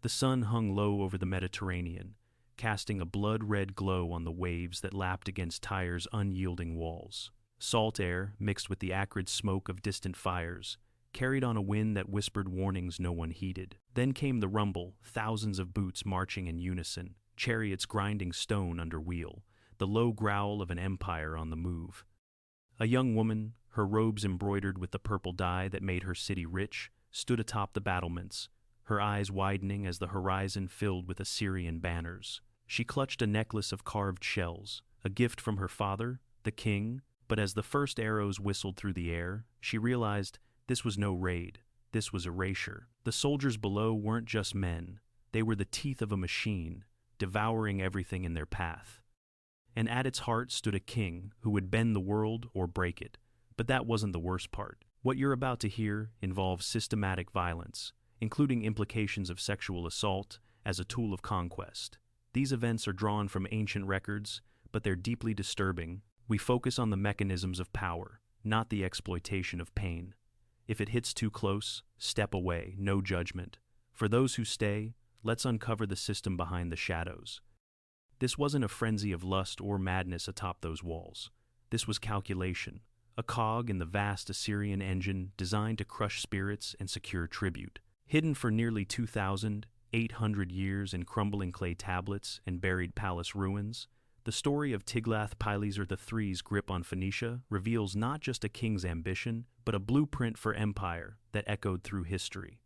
The sun hung low over the Mediterranean, casting a blood-red glow on the waves that lapped against Tyre's unyielding walls. Salt air, mixed with the acrid smoke of distant fires, carried on a wind that whispered warnings no one heeded. Then came the rumble, thousands of boots marching in unison, chariots grinding stone under wheel, the low growl of an empire on the move. A young woman, her robes embroidered with the purple dye that made her city rich, stood atop the battlements, her eyes widening as the horizon filled with Assyrian banners. She clutched a necklace of carved shells, a gift from her father, the king, but as the first arrows whistled through the air, she realized this was no raid, this was erasure. The soldiers below weren't just men, they were the teeth of a machine, devouring everything in their path. And at its heart stood a king who would bend the world or break it. But that wasn't the worst part. What you're about to hear involves systematic violence, including implications of sexual assault as a tool of conquest. These events are drawn from ancient records, but they're deeply disturbing. We focus on the mechanisms of power, not the exploitation of pain. If it hits too close, step away, no judgment. For those who stay, let's uncover the system behind the shadows. This wasn't a frenzy of lust or madness atop those walls. This was calculation, a cog in the vast Assyrian engine designed to crush spirits and secure tribute. Hidden for nearly 2,800 years in crumbling clay tablets and buried palace ruins, the story of Tiglath-Pileser III's grip on Phoenicia reveals not just a king's ambition, but a blueprint for empire that echoed through history.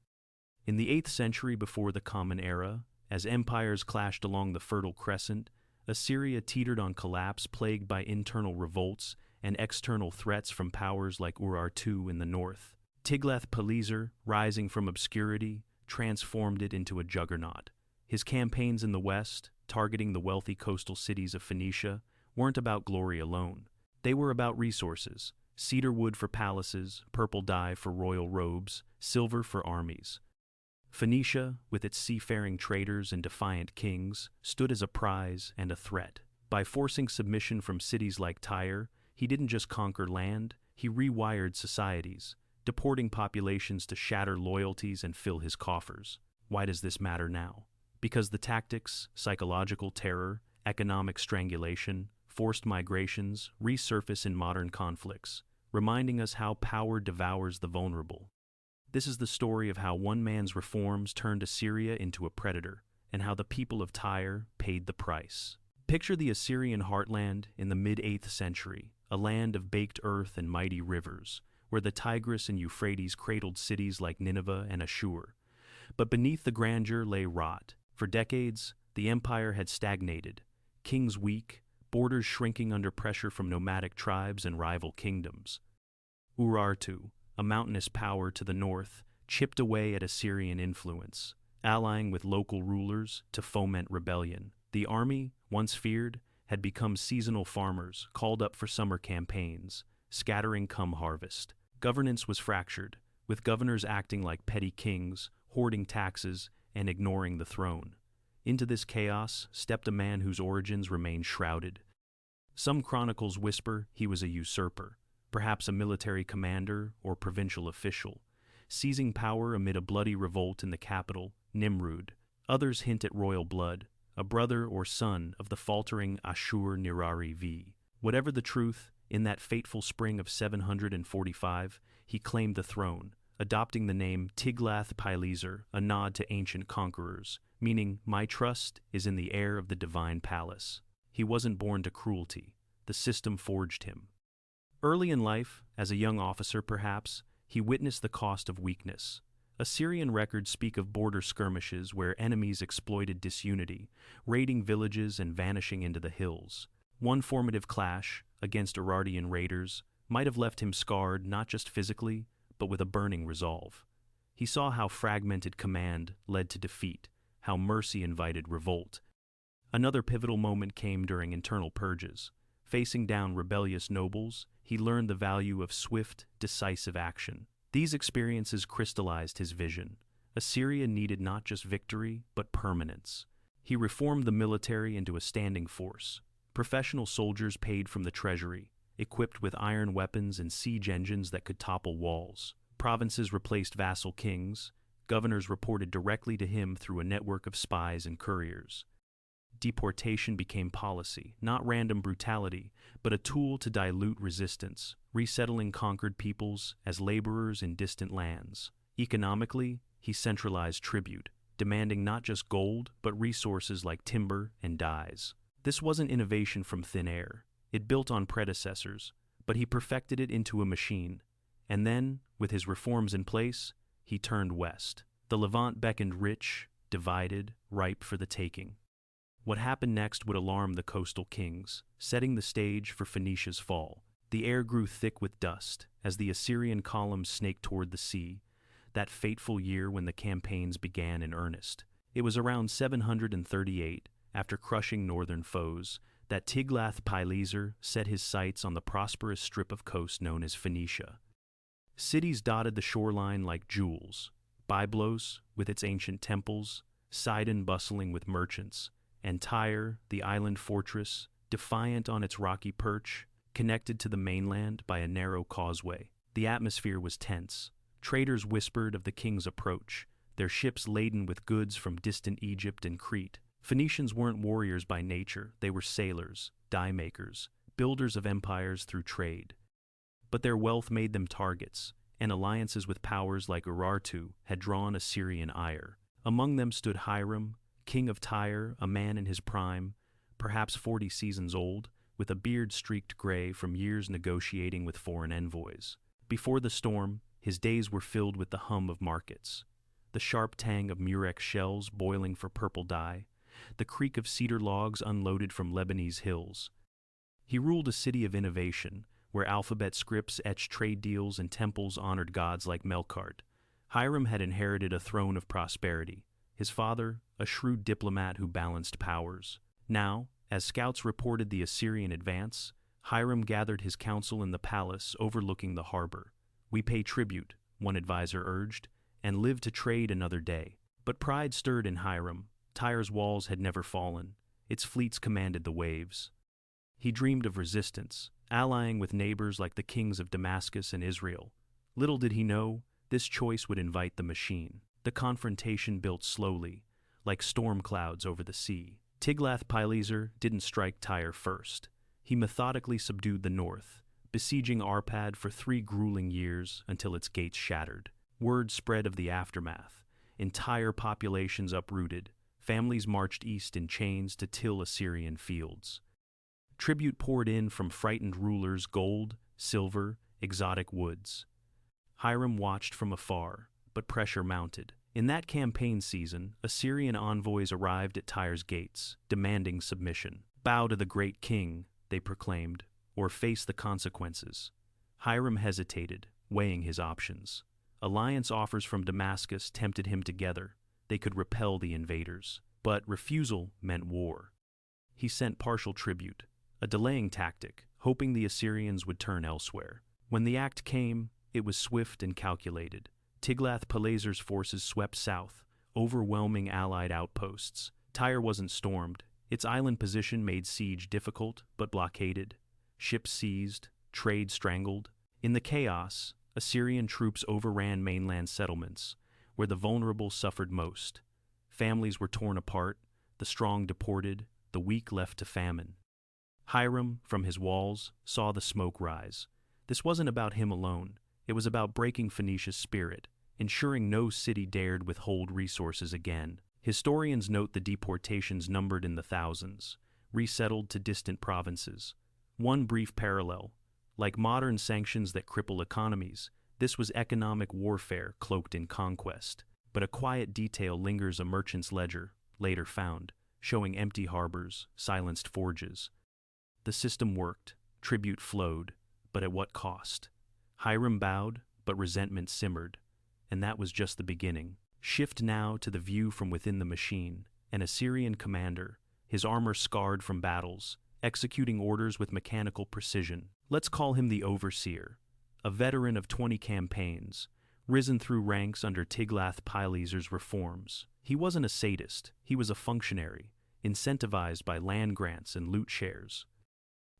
In the 8th century before the Common Era, as empires clashed along the Fertile Crescent, Assyria teetered on collapse, plagued by internal revolts and external threats from powers like Urartu in the north. Tiglath-Pileser, rising from obscurity, transformed it into a juggernaut. His campaigns in the west, targeting the wealthy coastal cities of Phoenicia, weren't about glory alone. They were about resources: cedar wood for palaces, purple dye for royal robes, silver for armies. Phoenicia, with its seafaring traders and defiant kings, stood as a prize and a threat. By forcing submission from cities like Tyre, he didn't just conquer land, he rewired societies, deporting populations to shatter loyalties and fill his coffers. Why does this matter now? Because the tactics, psychological terror, economic strangulation, forced migrations resurface in modern conflicts, reminding us how power devours the vulnerable. This is the story of how one man's reforms turned Assyria into a predator, and how the people of Tyre paid the price. Picture the Assyrian heartland in the mid-8th century, a land of baked earth and mighty rivers, where the Tigris and Euphrates cradled cities like Nineveh and Ashur. But beneath the grandeur lay rot. For decades, the empire had stagnated, kings weak, borders shrinking under pressure from nomadic tribes and rival kingdoms. Urartu, a mountainous power to the north, chipped away at Assyrian influence, allying with local rulers to foment rebellion. The army, once feared, had become seasonal farmers called up for summer campaigns, scattering come harvest. Governance was fractured, with governors acting like petty kings, hoarding taxes, and ignoring the throne. Into this chaos stepped a man whose origins remain shrouded. Some chronicles whisper he was a usurper, perhaps a military commander or provincial official, seizing power amid a bloody revolt in the capital, Nimrud. Others hint at royal blood, a brother or son of the faltering Ashur-Nirari V. Whatever the truth, in that fateful spring of 745, he claimed the throne, adopting the name Tiglath-Pileser, a nod to ancient conquerors, meaning, "My trust is in the heir of the divine palace." He wasn't born to cruelty. The system forged him. Early in life, as a young officer perhaps, he witnessed the cost of weakness. Assyrian records speak of border skirmishes where enemies exploited disunity, raiding villages and vanishing into the hills. One formative clash, against Urartian raiders, might have left him scarred not just physically, but with a burning resolve. He saw how fragmented command led to defeat, how mercy invited revolt. Another pivotal moment came during internal purges. Facing down rebellious nobles, he learned the value of swift, decisive action. These experiences crystallized his vision. Assyria needed not just victory, but permanence. He reformed the military into a standing force. Professional soldiers paid from the treasury, equipped with iron weapons and siege engines that could topple walls. Provinces replaced vassal kings, Governors reported directly to him through a network of spies and couriers. Deportation became policy, not random brutality, but a tool to dilute resistance, resettling conquered peoples as laborers in distant lands. Economically, he centralized tribute, demanding not just gold, but resources like timber and dyes. This wasn't innovation from thin air. It built on predecessors, but he perfected it into a machine. And then, with his reforms in place, he turned west. The Levant beckoned rich, divided, ripe for the taking. What happened next would alarm the coastal kings, setting the stage for Phoenicia's fall. The air grew thick with dust as the Assyrian columns snaked toward the sea, that fateful year when the campaigns began in earnest. It was around 738, after crushing northern foes, that Tiglath-Pileser set his sights on the prosperous strip of coast known as Phoenicia. Cities dotted the shoreline like jewels, Byblos with its ancient temples, Sidon bustling with merchants, and Tyre, the island fortress, defiant on its rocky perch, connected to the mainland by a narrow causeway. The atmosphere was tense. Traders whispered of the king's approach, their ships laden with goods from distant Egypt and Crete. Phoenicians weren't warriors by nature, they were sailors, dye makers, builders of empires through trade. But their wealth made them targets, and alliances with powers like Urartu had drawn Assyrian ire. Among them stood Hiram, king of Tyre, a man in his prime, perhaps 40 seasons old, with a beard streaked gray from years negotiating with foreign envoys. Before the storm, his days were filled with the hum of markets, the sharp tang of murex shells boiling for purple dye, the creak of cedar logs unloaded from Lebanese hills. He ruled a city of innovation, where alphabet scripts etched trade deals and temples honored gods like Melkart. Hiram had inherited a throne of prosperity, his father, a shrewd diplomat who balanced powers. Now, as scouts reported the Assyrian advance, Hiram gathered his council in the palace overlooking the harbor. "We pay tribute," one advisor urged, "and live to trade another day." But pride stirred in Hiram. Tyre's walls had never fallen. Its fleets commanded the waves. He dreamed of resistance, allying with neighbors like the kings of Damascus and Israel. Little did he know, this choice would invite the machine. The confrontation built slowly, like storm clouds over the sea. Tiglath-Pileser didn't strike Tyre first. He methodically subdued the north, besieging Arpad for 3 grueling years until its gates shattered. Word spread of the aftermath. Entire populations uprooted. Families marched east in chains to till Assyrian fields. Tribute poured in from frightened rulers: gold, silver, exotic woods. Hiram watched from afar, but pressure mounted. In that campaign season, Assyrian envoys arrived at Tyre's gates, demanding submission. "Bow to the great king," they proclaimed, "or face the consequences." Hiram hesitated, weighing his options. Alliance offers from Damascus tempted him together. They could repel the invaders. But refusal meant war. He sent partial tribute, a delaying tactic, hoping the Assyrians would turn elsewhere. When the act came, it was swift and calculated. Tiglath-Pileser's forces swept south, overwhelming allied outposts. Tyre wasn't stormed. Its island position made siege difficult, but blockaded. Ships seized, trade strangled. In the chaos, Assyrian troops overran mainland settlements, where the vulnerable suffered most. Families were torn apart, the strong deported, the weak left to famine. Hiram, from his walls, saw the smoke rise. This wasn't about him alone. It was about breaking Phoenicia's spirit, ensuring no city dared withhold resources again. Historians note the deportations numbered in the thousands, resettled to distant provinces. One brief parallel: like modern sanctions that cripple economies, this was economic warfare cloaked in conquest. But a quiet detail lingers: a merchant's ledger, later found, showing empty harbors, silenced forges. The system worked, tribute flowed, but at what cost? Hiram bowed, but resentment simmered, and that was just the beginning. Shift now to the view from within the machine. An Assyrian commander, his armor scarred from battles, executing orders with mechanical precision. Let's call him the overseer, a veteran of 20 campaigns, risen through ranks under Tiglath-Pileser's reforms. He wasn't a sadist, he was a functionary, incentivized by land grants and loot shares.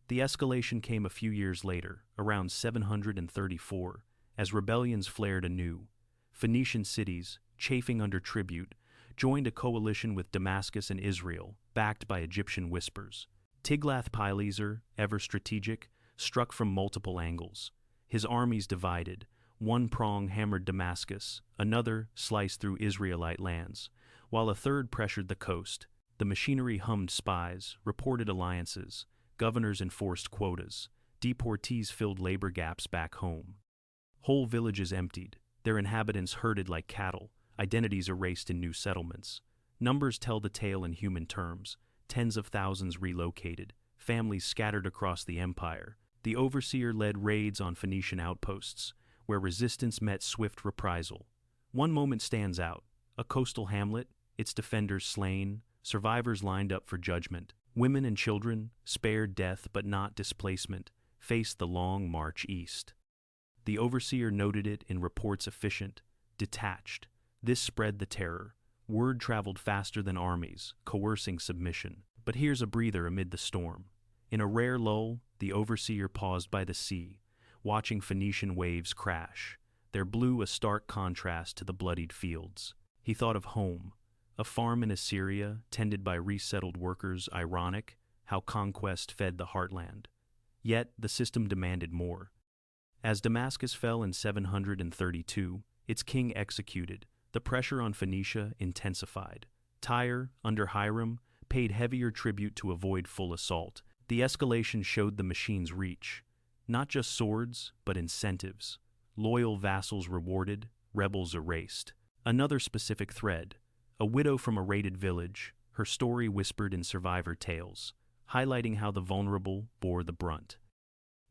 The escalation came a few years later, around 734, as rebellions flared anew. Phoenician cities, chafing under tribute, joined a coalition with Damascus and Israel, backed by Egyptian whispers. Tiglath-Pileser, ever strategic, struck from multiple angles. His armies divided. One prong hammered Damascus, another sliced through Israelite lands, while a third pressured the coast. The machinery hummed spies, reported alliances, governors enforced quotas, deportees filled labor gaps back home. Whole villages emptied, their inhabitants herded like cattle, identities erased in new settlements. Numbers tell the tale in human terms, tens of thousands relocated, families scattered across the empire. The overseer led raids on Phoenician outposts, where resistance met swift reprisal. One moment stands out: a coastal hamlet, its defenders slain, survivors lined up for judgment. Women and children, spared death but not displacement, faced the long march east. The overseer noted it in reports: efficient, detached. This spread the terror. Word traveled faster than armies, coercing submission. But here's a breather amid the storm. In a rare lull, the overseer paused by the sea, watching Phoenician waves crash, their blue a stark contrast to the bloodied fields. He thought of home, a farm in Assyria, tended by resettled workers. Ironic how conquest fed the heartland. Yet the system demanded more. As Damascus fell in 732, its king executed. The pressure on Phoenicia intensified. Tyre, under Hiram, paid heavier tribute to avoid full assault. The escalation showed the machine's reach. Not just swords, but incentives. Loyal vassals rewarded, rebels erased. Another specific thread: a widow from a raided village, her story whispered in survivor tales, highlighting how the vulnerable bore the brunt.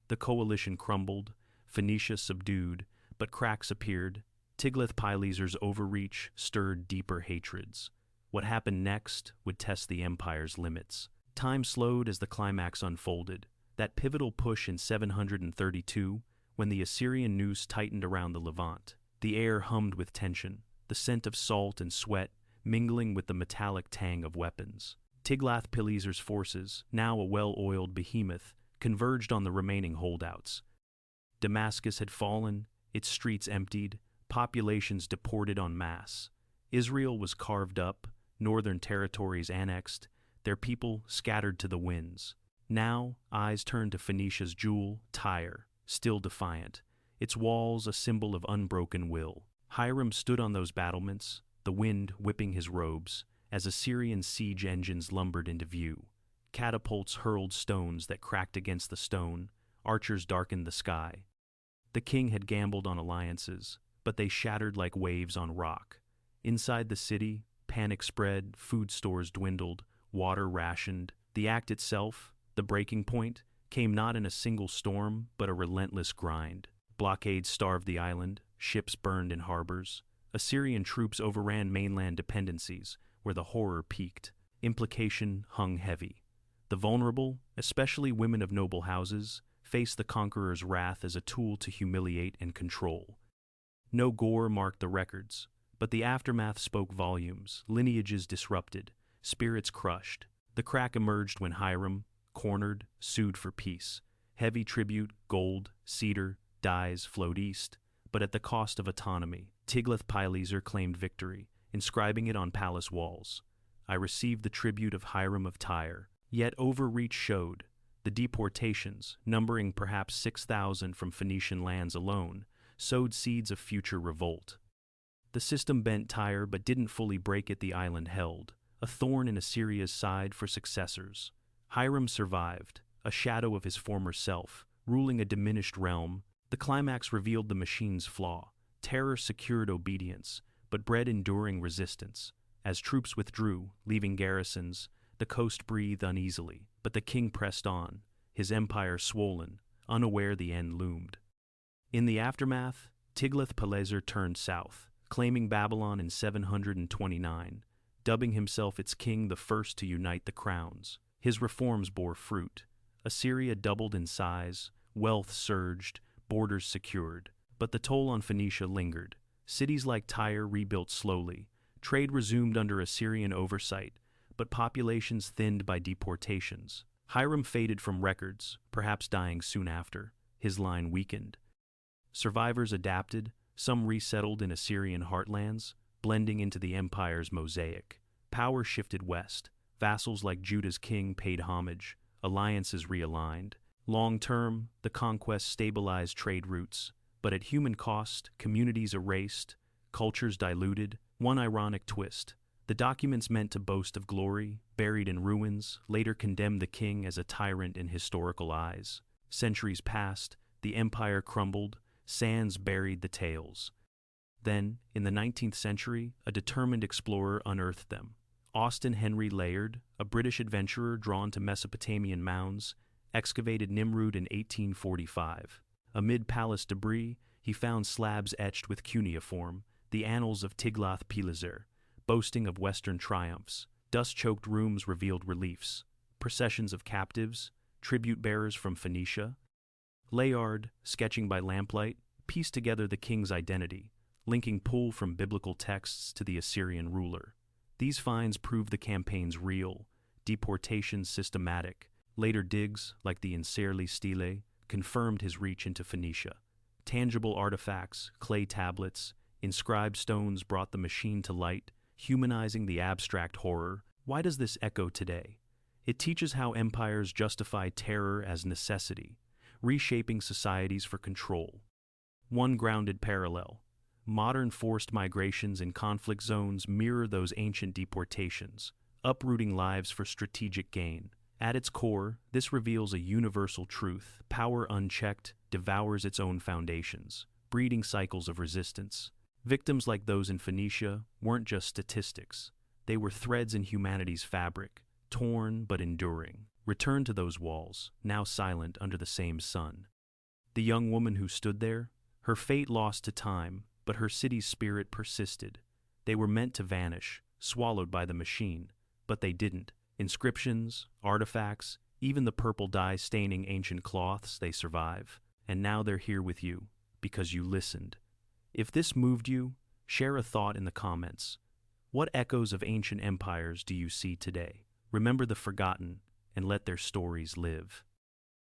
The coalition crumbled, Phoenicia subdued, but cracks appeared. Tiglath-Pileser's overreach stirred deeper hatreds. What happened next would test the empire's limits. Time slowed as the climax unfolded. That pivotal push in 732, when the Assyrian noose tightened around the Levant. The air hummed with tension, the scent of salt and sweat mingling with the metallic tang of weapons. Tiglath-Pileser's forces, now a well-oiled behemoth, converged on the remaining holdouts. Damascus had fallen, its streets emptied, populations deported en masse. Israel was carved up, northern territories annexed, their people scattered to the winds. Now, eyes turned to Phoenicia's jewel, Tyre, still defiant, its walls a symbol of unbroken will. Hiram stood on those battlements, the wind whipping his robes, as Assyrian siege engines lumbered into view. Catapults hurled stones that cracked against the stone, archers darkened the sky. The king had gambled on alliances, but they shattered like waves on rock. Inside the city, panic spread, food stores dwindled, water rationed. The act itself, the breaking point, came not in a single storm, but a relentless grind. Blockades starved the island, ships burned in harbors. Assyrian troops overran mainland dependencies, where the horror peaked. Implication hung heavy. The vulnerable, especially women of noble houses, faced the conqueror's wrath as a tool to humiliate and control. No gore marked the records, but the aftermath spoke volumes, lineages disrupted, spirits crushed. The crack emerged when Hiram, cornered, sued for peace. Heavy tribute, gold, cedar, dyes flowed east, but at the cost of autonomy. Tiglath-Pileser claimed victory, inscribing it on palace walls. I received the tribute of Hiram of Tyre. Yet overreach showed. The deportations, numbering perhaps 6,000 from Phoenician lands alone, sowed seeds of future revolt. The system bent Tyre but didn't fully break it. The island held, a thorn in Assyria's side for successors. Hiram survived, a shadow of his former self, ruling a diminished realm. The climax revealed the machine's flaw. Terror secured obedience, but bred enduring resistance. As troops withdrew, leaving garrisons, the coast breathed uneasily, but the king pressed on, his empire swollen, unaware the end loomed. In the aftermath, Tiglath-Pileser turned south, claiming Babylon in 729, dubbing himself its king, the first to unite the crowns. His reforms bore fruit. Assyria doubled in size, wealth surged, borders secured. But the toll on Phoenicia lingered. Cities like Tyre rebuilt slowly. Trade resumed under Assyrian oversight, but populations thinned by deportations. Hiram faded from records, perhaps dying soon after. His line weakened. Survivors adapted, some resettled in Assyrian heartlands, blending into the empire's mosaic. Power shifted west. Vassals like Judah's king paid homage. Alliances realigned. Long-term, the conquest stabilized trade routes. But at human cost, communities erased, cultures diluted. One ironic twist. The documents meant to boast of glory, buried in ruins, later condemned the king as a tyrant in historical eyes. Centuries passed, the empire crumbled, sands buried the tales. Then, in the 19th century, a determined explorer unearthed them. Austin Henry Layard, a British adventurer drawn to Mesopotamian mounds, excavated Nimrud in 1845. Amid palace debris, he found slabs etched with cuneiform, the annals of Tiglath-Pileser, boasting of Western triumphs. Dust-choked rooms revealed reliefs, processions of captives, tribute-bearers from Phoenicia. Layard, sketching by lamplight, pieced together the king's identity, linking pull from biblical texts to the Assyrian ruler. These finds proved the campaign's real, deportation systematic. Later digs, like the Incerli stele, confirmed his reach into Phoenicia. Tangible artifacts, clay tablets, inscribed stones brought the machine to light, humanizing the abstract horror. Why does this echo today? It teaches how empires justify terror as necessity, reshaping societies for control. One grounded parallel. Modern forced migrations in conflict zones mirror those ancient deportations, uprooting lives for strategic gain. At its core, this reveals a universal truth: power unchecked devours its own foundations, breeding cycles of resistance. Victims like those in Phoenicia weren't just statistics. They were threads in humanity's fabric, torn but enduring. Return to those walls, now silent under the same sun. The young woman who stood there, her fate lost to time, but her city's spirit persisted. They were meant to vanish, swallowed by the machine, but they didn't. Inscriptions, artifacts, even the purple dye staining ancient cloths, they survive. And now they're here with you, because you listened. If this moved you, share a thought in the comments. What echoes of ancient empires do you see today? Remember the forgotten, and let their stories live.